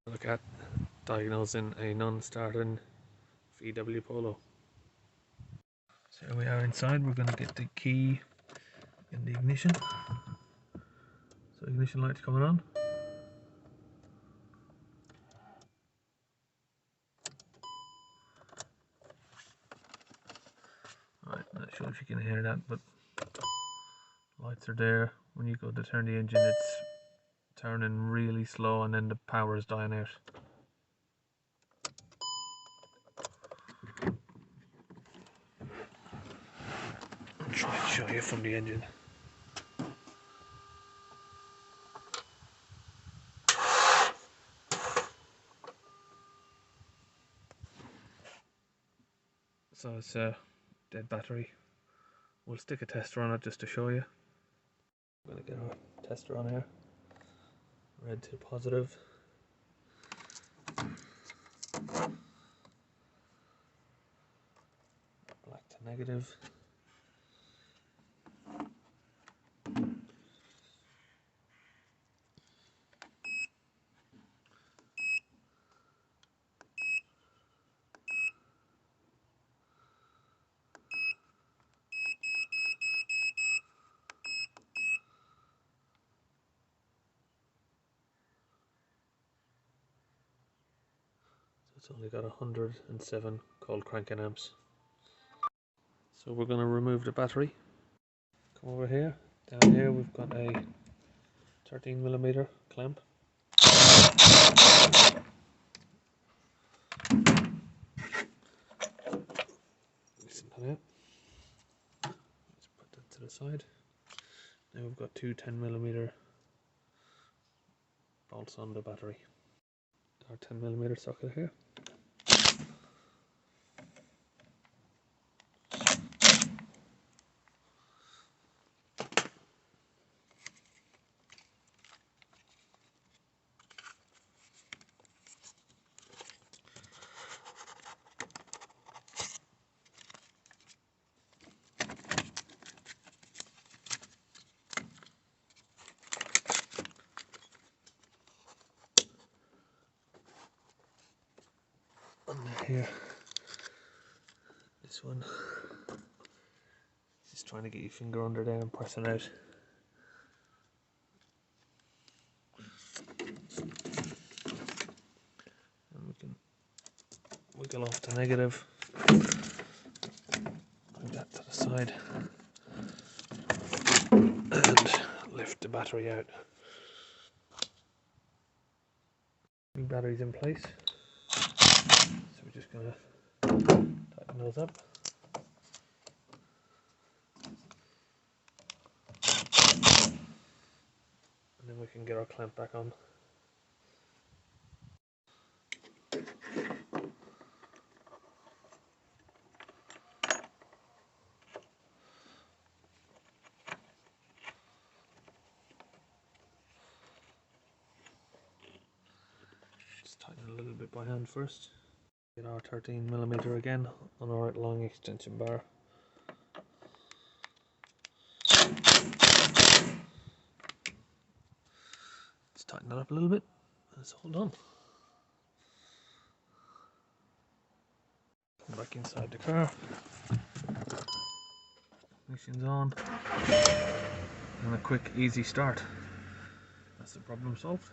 Look at diagnosing a non-starting VW Polo. So here we are inside. We're going to get the key in the ignition. So ignition light's coming on. Right, not sure if you can hear that, but lights are there. When you go to turn the engine, it's turning really slow, and then the power is dying out. I'll try and show you from the engine. So it's a dead battery. We'll stick a tester on it just to show you. I'm going to get our tester on here. Red to positive. Black to negative. It's only got 107 cold cranking amps. So we're going to remove the battery. Come over here. Down here we've got a 13mm clamp. Loosen that out. Let's put that to the side. Now we've got two 10mm bolts on the battery. Our 10mm socket here. And here, this one, just trying to get your finger under there and press it out. And we can wiggle off the negative, bring that to the side, and lift the battery out. New battery's in place, so we're just going to tighten those up. And then we can get our clamp back on. Just tighten a little bit by hand first. Get our 13mm again on our long extension bar. Just tighten that up a little bit. That's all done. Come back inside the car. Ignition's on. And a quick, easy start. That's the problem solved.